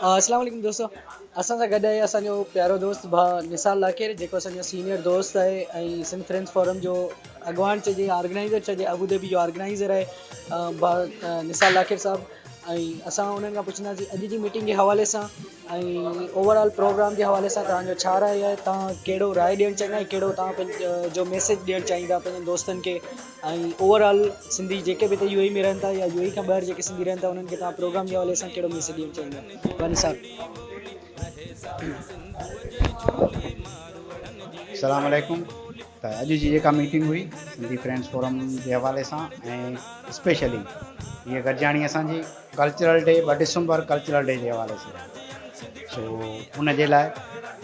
अस्सलाम वालेकुम दोस्तों, असां सां गॾु आहे असांजो प्यारो दोस्त भाउ निसार लाकेर, जेको असांजो सीनियर दोस्त आहे ऐं सिंध फ्रेंड्स फोरम जो अॻवान चइजे, ऑर्गेनाइज़र चइजे, अबूधाबी जो ऑर्गेनाइज़र आहे भाउ निसार लाकेर साहब। ऐं असां उन्हनि खां पुछंदासीं अॼु जी मीटिंग जे हवाले सां ऐं ओवरऑल प्रोग्राम जे हवाले सां तव्हांजो छा राय आहे, तव्हां कहिड़ो राय ॾियणु चाहींदा ऐं कहिड़ो तव्हां पंहिंजो जो मैसेज ॾियणु चाहींदा पंहिंजनि दोस्तनि खे, ऐं ओवरऑल सिंधी जेके बि हिते यूएई में रहनि था या यूएई खां ॿाहिरि जेके सिंधी रहनि था उन्हनि खे तव्हां प्रोग्राम जे हवाले सां कहिड़ो मैसेज ॾियणु चाहींदा? वानी साहब। अस्सलाम वालेकुम। त अॼु जी जेका मीटिंग हुई सिंधी फ्रेंड्स फोरम जे हवाले सां ऐं स्पेशली ये गॾिजाणी असांजी कल्चरल डे 2 डिसंबर कल्चरल डे जे हवाले सां। सो उन जे लाइ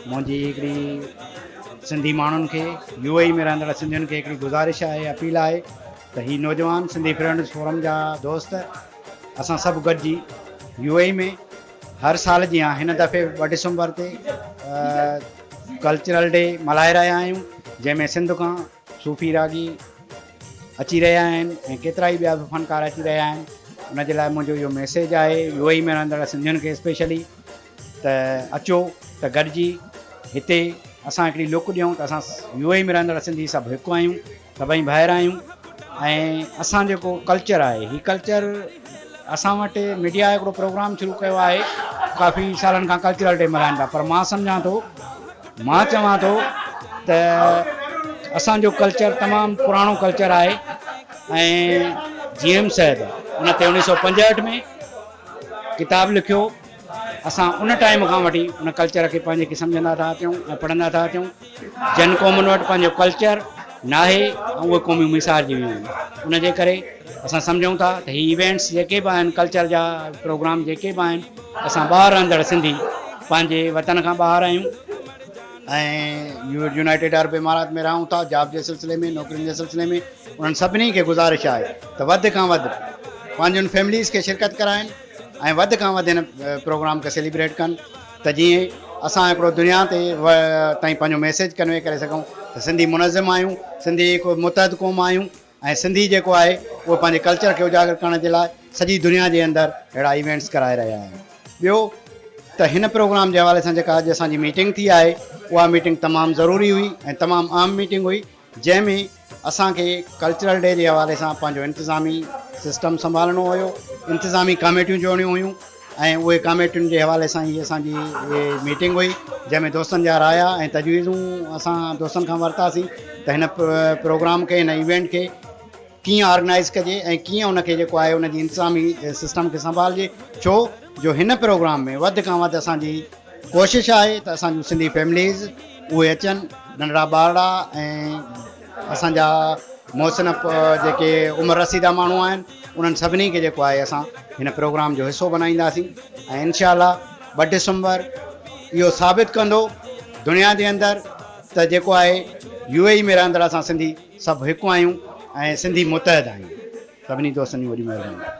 मुंहिंजी हिकिड़ी सिंधी माण्हुनि खे यूएई में रहंदड़ सिंधियुनि खे हिकिड़ी गुज़ारिश आहे, अपील आहे त ही नौजवान सिंधी फ्रेंड्स फोरम जा दोस्त असां सभु गॾिजी यूएई में हर साल जीअं हिन दफ़े 2 डिसंबर ते कल्चरल डे मल्हाए रहिया आहियूं, जंहिंमें सिंध खां सूफ़ी रागी अची रहिया आहिनि ऐं केतिरा ई ॿिया बि फ़नकार अची रहिया आहिनि। उन जे लाइ मुंहिंजो इहो मैसेज आहे यूएई में रहंदड़ सिंधियुनि खे स्पेशली त अचो त गॾिजी हिते असां हिकिड़ी लुक ॾियूं त असां यूएई में रहंदड़ सिंधी सभु हिकु आहियूं, सभई भाइर आहियूं ऐं असां जेको कल्चर आहे हीउ कल्चर असां वटि मीडिया हिकिड़ो प्रोग्राम शुरू कयो आहे काफ़ी सालनि खां कल्चरल डे मल्हाइनि था, पर मां सम्झां थो, मां चवां थो त असांजो कल्चर तमामु पुराणो कल्चर आहे ऐं जीएम साहिब उन ते 1965 में किताबु लिखियो। असां उन टाइम खां वठी उन कल्चर खे पंहिंजे खे सम्झंदा था अचूं ऐं पढ़ंदा था अचूं। जन क़ौमुनि वटि पंहिंजो कल्चर नाहे ऐं उहे क़ौमियूं मिसारजी वियूं आहिनि। उन जे करे असां सम्झूं था त हीअ इवेंट्स जेके बि आहिनि कल्चर जा प्रोग्राम जेके बि आहिनि असां ॿाहिरि रहंदड़ सिंधी पंहिंजे वतन खां ॿाहिरि आहियूं ऐं यूनाइटेड अरब इमारात में रहूं था, जॉब जे सिलसिले में, नौकरियुनि जे सिलसिले में। उन्हनि सभिनी खे गुज़ारिश आहे त वधि खां वधि पंहिंजनि फैमिलीज़ खे शिरकत कराइनि ऐं वधि खां वधि हिन प्रोग्राम खे सेलिब्रेट कनि त जीअं असां हिकिड़ो दुनिया ते ताईं पंहिंजो मैसेज कन्वे करे सघूं त सिंधी मुनज़िम आहियूं, सिंधी हिकु मुतहद क़ौम आहियूं ऐं सिंधी जेको आहे उहो पंहिंजे कल्चर खे उजागर करण जे लाइ सॼी दुनिया जे अंदरि अहिड़ा इवेंट्स कराए रहिया आहिनि। ॿियो त हिन प्रोग्राम जे हवाले सां जेका अॼु असांजी मीटिंग थी आहे उहा मीटिंग तमामु ज़रूरी हुई ऐं तमामु आम मीटिंग हुई, जंहिंमें असांखे कल्चरल डे जे हवाले सां पंहिंजो इंतिज़ामी सिस्टम संभालणो हुयो, इंतिज़ामी कमेटियूं जोड़ियूं हुयूं ऐं उहे कमेटियुनि जे हवाले सां ई असांजी मीटिंग हुई, जंहिंमें दोस्तनि जा राया ऐं तजवीज़ूं असां दोस्तनि खां वरितासीं त हिन प्रोग्राम खे, हिन इवेंट खे कीअं ऑर्गेनाइज़ कजे ऐं कीअं उनखे जेको आहे उनजी इंतिज़ामी सिस्टम खे संभालिजे। छो जो हिन प्रोग्राम में वधि खां वधि असांजी कोशिशि आहे त असांजूं सिंधी फैमिलीज़ उहे अचनि, नंढड़ा ॿारड़ा ऐं असांजा मोहसिन जेके उमिरि रसीदा माण्हू आहिनि उन्हनि सभिनी खे जेको आहे असां हिन प्रोग्राम जो हिसो बनाईंदासीं ऐं इंशाअल्लाह 2 डिसंबर इहो साबित कंदो दुनिया जे अंदरि त जेको आहे यूएई में रहंदड़ असां सिंधी सभु हिकु आहियूं ऐं सिंधी मुतहद आहियूं। सभिनी दोस्तनि जी वॾी महिरबानी।